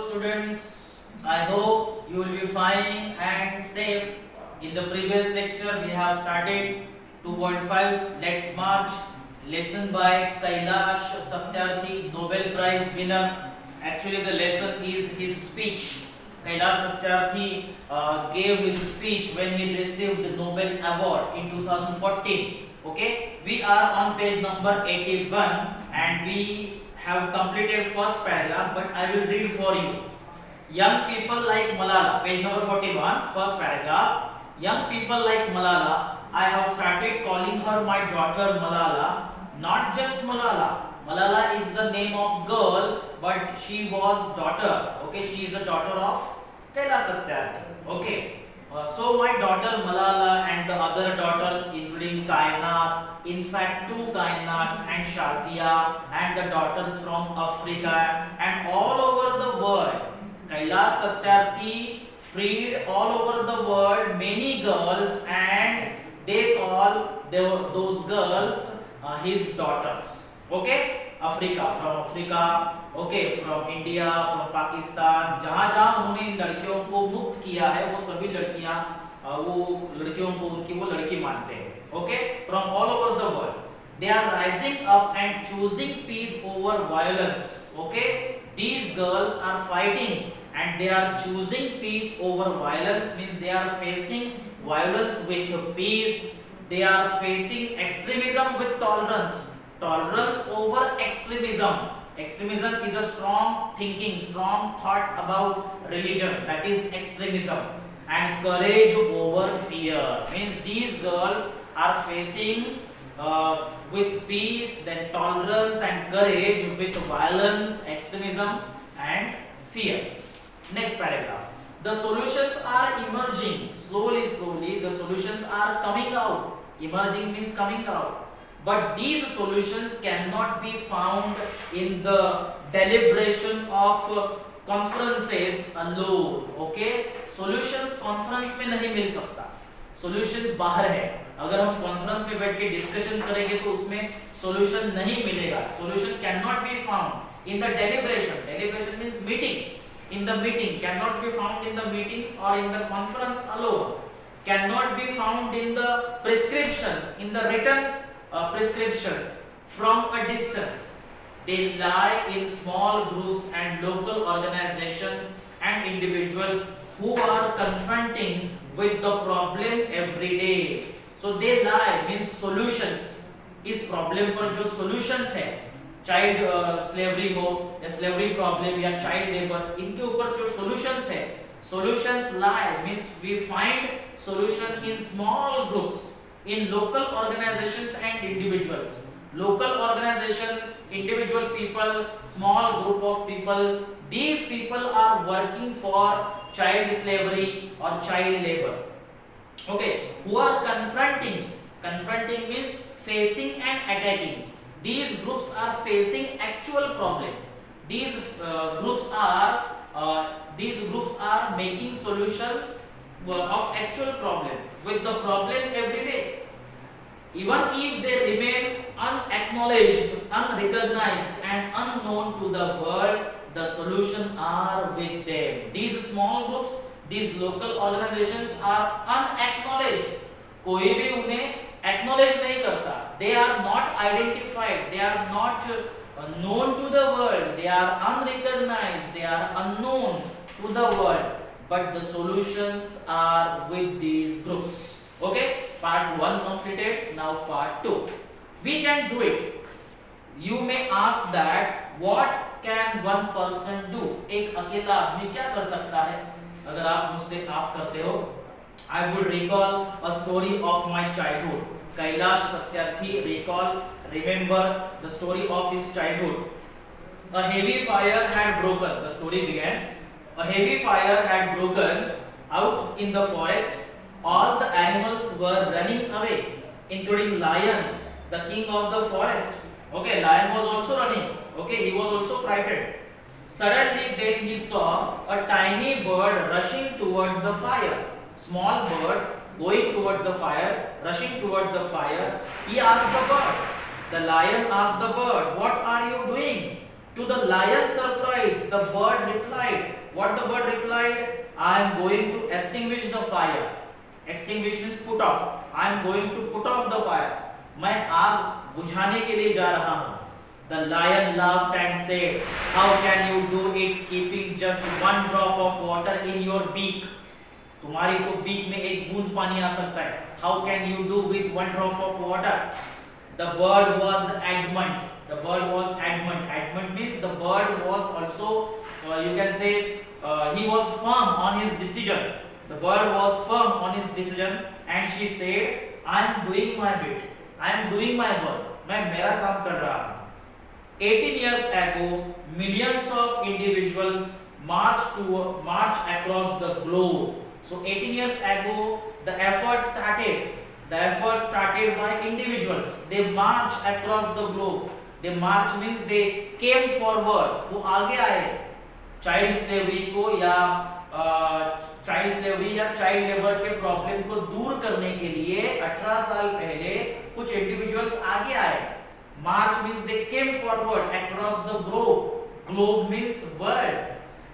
students. I hope you will be fine and safe. In the previous lecture, we have started 2.5. Let's march. Lesson by Kailash Satyarthi, Nobel Prize winner. Actually, the lesson is his speech. Kailash Satyarthi gave his speech when he received the Nobel Award in 2014. Okay, we are on page number 81 and we have completed first paragraph, but I will read for you. Young people like Malala, page number 41, first paragraph. Young people like Malala, I have started calling her my daughter Malala. Not just Malala. Malala is the name of girl, but she was daughter. Okay, she is a daughter of Kailash Satyarthi. Okay. So my daughter Malala and the other daughters including Kainat, in fact two Kainats and Shazia and the daughters from Africa and all over the world. Kailash Satyarthi freed all over the world many girls and they call those girls his daughters. Okay? Africa, okay, from India, from Pakistan, जहाँ जहाँ उन्होंने लड़कियों को मुक्त किया है वो सभी लड़कियाँ वो लड़कियों को उनकी वो लड़की मानते हैं. Okay, from all over the world, they are rising up and choosing peace over violence. Okay, these girls are fighting and they are choosing peace over violence, means they are facing violence with peace. They are facing extremism with tolerance. Tolerance over extremism. Extremism is a strong thinking, strong thoughts about religion. That is extremism. And courage over fear. Means these girls are facing with peace, then tolerance and courage with violence, extremism and fear. Next paragraph. The solutions are emerging. Slowly, the solutions are coming out. Emerging means coming out. But these solutions cannot be found in the deliberation of conferences alone. Okay? Solutions conference में नहीं मिल सकता. Solutions बाहर है. अगर हम conference में बैठ के discussion करेंगे तो उसमें solution नहीं मिलेगा. Solution cannot be found in the deliberation. Deliberation means meeting. In the meeting, cannot be found in the meeting or in the conference alone. Cannot be found in the prescriptions, in the written prescriptions from a distance. They lie in small groups and local organizations and individuals who are confronting with the problem every day. So they lie means solutions. इस problem पर जो solutions है, child slavery हो या slavery problem या child labour, इनके ऊपर जो solutions है, solutions lie means we find solution in small groups, in local organizations and individuals. Local organization, individual people, small group of people, these people are working for child slavery or child labor. Okay, who are confronting means facing and attacking. These groups are facing actual problem. These groups are making solution of actual problem with the problem every day. Even if they remain unacknowledged, unrecognized and unknown to the world, the solution are with them. These small groups, these local organizations are unacknowledged. कोई भी उन्हें acknowledge नहीं करता. They are not identified. They are not known to the world. They are unrecognized. They are unknown to the world. But the solutions are with these groups. Okay, part 1 completed. Now part 2. We can do it. You may ask that what can one person do? एक अकेला आदमी क्या कर सकता है? अगर आप मुझसे ask करते हो, I would recall a story of my childhood. Kailash Satyarthi remember the story of his childhood. A heavy fire had broken. The story began. A heavy fire had broken out in the forest. All the animals were running away, including lion, the king of the forest. Okay, lion was also running. Okay, he was also frightened. Suddenly then he saw a tiny bird rushing towards the fire. Small bird going towards the fire, rushing towards the fire. He asked the bird. The lion asked the bird, "What are you doing?" To the lion's surprise, the bird replied. What the bird replied? I am going to extinguish the fire. Extinguish means put off. I am going to put off the fire. मैं आग बुझाने के लिए जा रहा हूँ. The lion laughed and said, how can you do it keeping just one drop of water in your beak? तुम्हारी तो बीक में एक बूंद पानी आ सकता है. How can you do with one drop of water? The bird was adamant. The bird was adamant. Adamant means the bird was also, you can say, he was firm on his decision. The bird was firm on his decision, and she said, I am doing my bit. I am doing my work. मैं मेरा काम कर रहा हूँ. 18 years ago, millions of individuals marched across the globe. So 18 years ago, the effort started. The effort started by individuals. They marched across the globe. They marched means they came forward. वो आगे आए. Child slavery को या child slavery या child labour के problem को दूर करने के लिए 18 साल पहले कुछ इंडिविजुअल्स आगे आए. March means they came forward across the globe. Globe means world.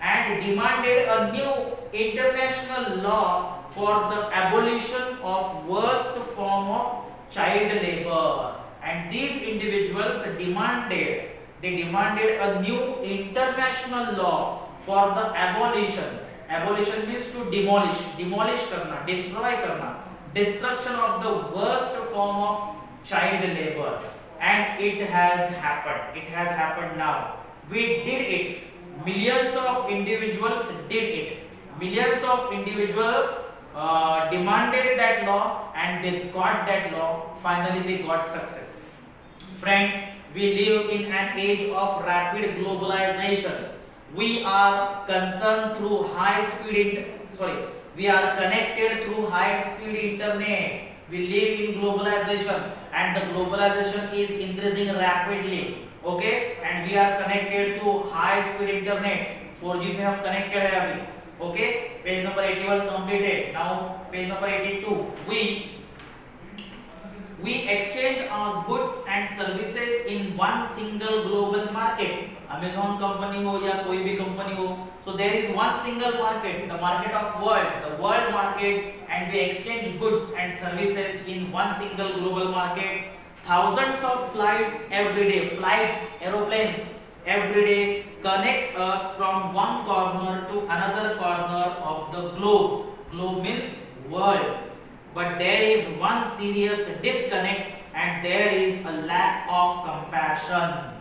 And demanded a new international law for the abolition of worst form of child labor. And these individuals demanded a new international law for the abolition. Abolition means to demolish करना, destroy करना, destruction of the worst form of child labor. And it has happened now. We did it. Millions of individuals did it. Millions of individuals demanded that law, and they got that law. Finally, they got success. Friends, we live in an age of rapid globalization. We are we are connected through high-speed internet. We live in globalization, and the globalization is increasing rapidly. Okay, and we are connected to high speed internet. 4G से हम connected है अभी. Okay, page number 81 completed. Now page number 82. We exchange our goods and services in one single global market. Amazon company हो या कोई भी company हो, so there is one single market, the market of the world market, and we exchange goods and services in one single global market. Thousands of flights every day, aeroplanes every day connect us from one corner to another corner of the globe. Globe means world. But there is one serious disconnect, and there is a lack of compassion.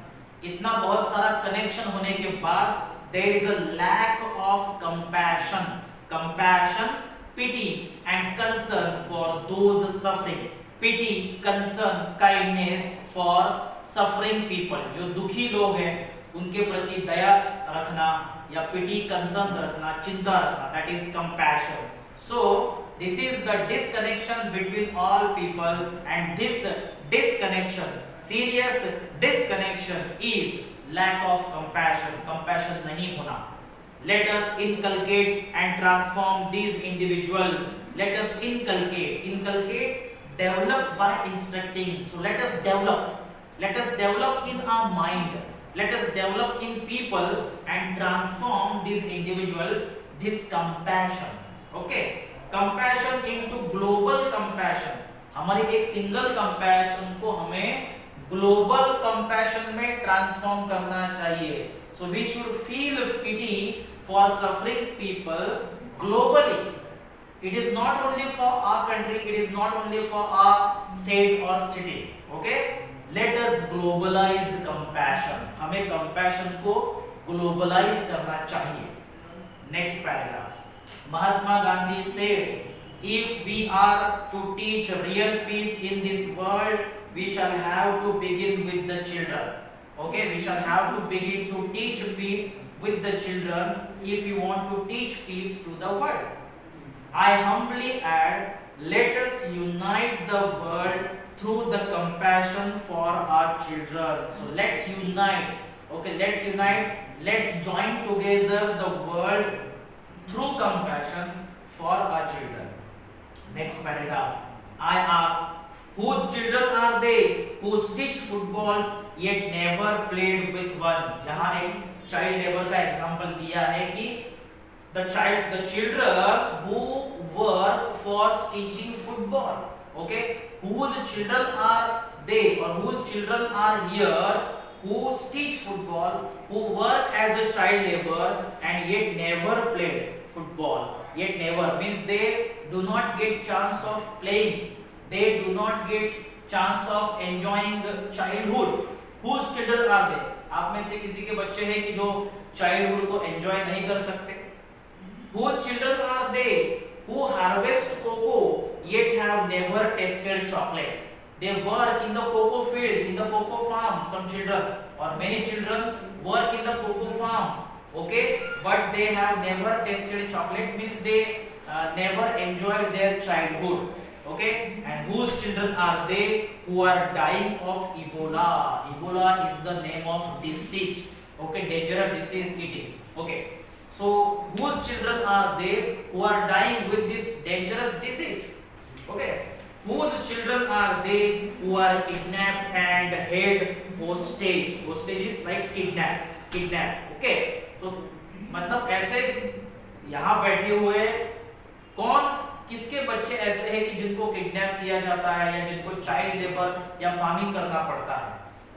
इतना बहुत सारा connection होने के बाद there is a lack of compassion. Compassion, pity and concern for those suffering. Pity, concern, kindness for suffering people. जो दुखी लोग हैं उनके प्रति दया रखना या pity, concern रखना, चिंता रखना, that is compassion. So this is the disconnection between all people, and this disconnection, serious disconnection, is lack of compassion. Compassion नहीं होना. Let us inculcate and transform these individuals. Let us inculcate, develop by instructing. So let us develop in our mind, let us develop in people and transform these individuals this compassion. Okay, compassion into global compassion. हमारी एक single compassion को हमें global compassion में transform करना चाहिए. So we should feel pity for suffering people globally. It is not only for our country, it is not only for our state or city. Okay, let us globalize compassion. हमें compassion को globalize करना चाहिए. Next paragraph. Mahatma Gandhi said, if we are to teach real peace in this world, we shall have to begin with the children. Okay, we shall have to begin to teach peace with the children if we want to teach peace to the world. I humbly add, let us unite the world through the compassion for our children. So let's unite. Okay, let's unite. Let's join together the world through compassion for our children. Next paragraph. I ask, Whose children are they who stitch footballs yet never played with one? यहाँ एक child labor का example दिया है कि the children who work for stitching football. Okay, whose children are they or whose children are here who stitch football, who work as a child labor and yet never played football. Yet never means they do not get chance of playing, they do not get chance of enjoying childhood. Whose children are they? आप में से किसी के बच्चे हैं कि जो childhood को enjoy नहीं कर सकते? Whose children are they who harvest cocoa yet have never tasted chocolate? They work in the cocoa field, in the cocoa farm. Some children or many children work in the cocoa farm. Okay, but they have never tasted chocolate means they never enjoyed their childhood. Okay, and whose children are they who are dying of Ebola? Ebola is the name of disease. Okay, dangerous disease it is. Okay, so whose children are they who are dying with this dangerous disease? Okay, whose children are they who are kidnapped and held hostage? Hostage is like kidnap. Okay, तो मतलब ऐसे यहाँ बैठे हुए कौन किसके बच्चे ऐसे हैं कि जिनको किडनैप किया जाता है या जिनको चाइल्ड लेबर या फार्मिंग करना पड़ता है?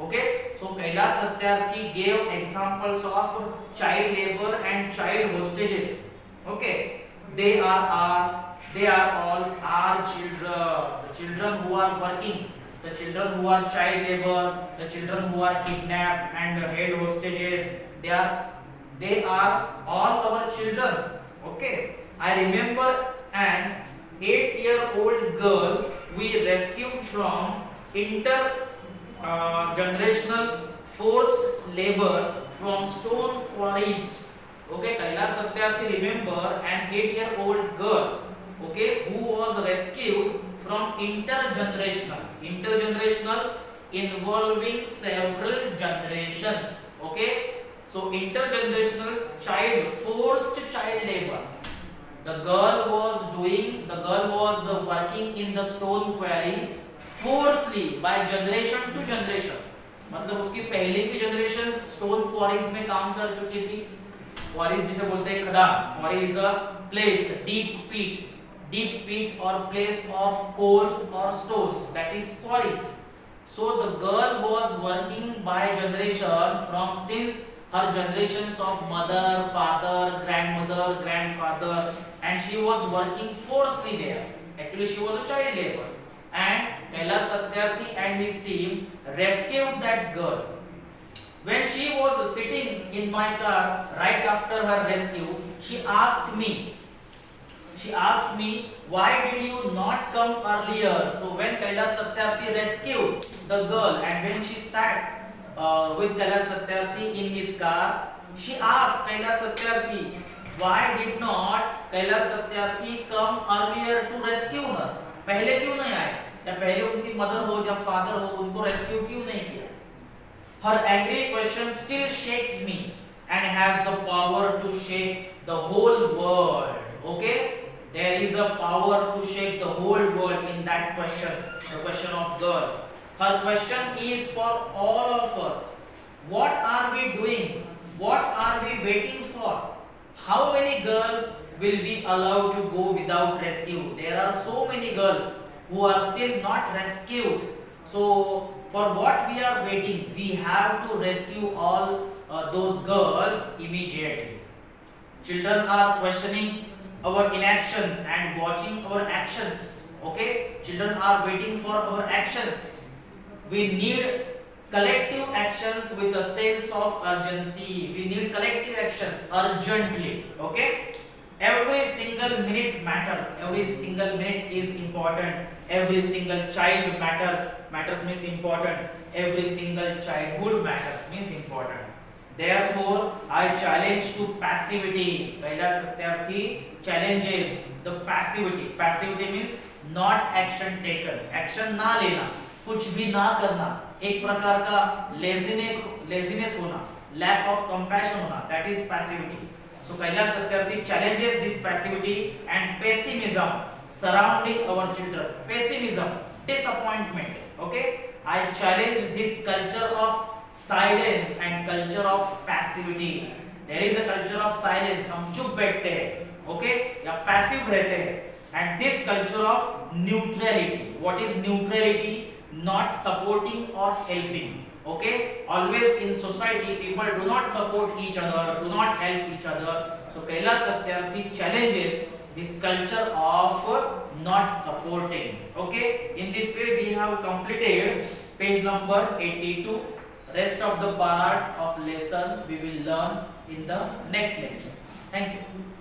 Okay, so Kailash Satyarthi gave examples of child labor and child hostages. Okay, they are all our children, the children who are working, the children who are child labor, the children who are kidnapped and held hostages. They are all our children. Okay, I remember an 8-year-old girl we rescued from generational forced labor from stone quarries. Okay, Kailash Satyarthi remember an 8-year-old girl, okay, who was rescued from intergenerational involving several generations. Okay, so intergenerational forced child labor. The girl was working in the stone quarry forcefully by generation to generation. मतलब उसकी पहले की generation stone queries में काम कर चुकी थी. Queries जिसे बोलते हैं खदान. Quarry is a place, deep pit or place of coal or stones, that is quarries. So the girl was working by generation from since her generations of mother, father, grandmother, grandfather, and she was working forcefully there. Actually she was a child labor, and Kailash Satyarthi and his team rescued that girl. When she was sitting in my car right after her rescue, she asked me, why did you not come earlier? So when Kailash Satyarthi rescued the girl and when she sat with Kailash Satyarthi in his car, she asked Kailash Satyarthi, why did not Kailash Satyarthi come earlier to rescue her? पहले क्यों नहीं आए, या पहले उनकी mother हो या father हो उनको रेस्क्यू क्यों नहीं किया? Her angry question still shakes me and has the power to shake the whole world. Okay, there is a power to shake the whole world in that question, the question of girl. Her question is for all of us. What are we doing? What are we waiting for? How many girls will be allowed to go without rescue? There are so many girls who are still not rescued. So for what we are waiting? We have to rescue all those girls immediately. Children are questioning our inaction and watching our actions. Okay, children are waiting for our actions. We need collective actions with a sense of urgency. We need collective actions urgently. Okay, every single minute matters. Every single minute is important. Every single child matters means important. Every single childhood matters means important. Therefore I challenge to passivity. Kailash Satyarthi challenges the passivity means not action taken. Action ना लेना, कुछ भी ना करना, एक प्रकार का laziness होना, lack of compassion होना, that is passivity. So Kailash Satyarthi challenges this passivity and pessimism surrounding our children. Pessimism disappointment. Okay, I challenge this culture of silence and culture of passivity. There is a culture of silence, हम चुप बैठते हैं, okay, या passive रहते हैं, and this culture of neutrality. What is neutrality? Not supporting or helping. Okay, always in society people do not support each other, do not help each other. So Kailash Satyarthi challenges this culture of not supporting. Okay, in this way we have completed page number 82. Rest of the part of lesson we will learn in the next lecture. Thank you.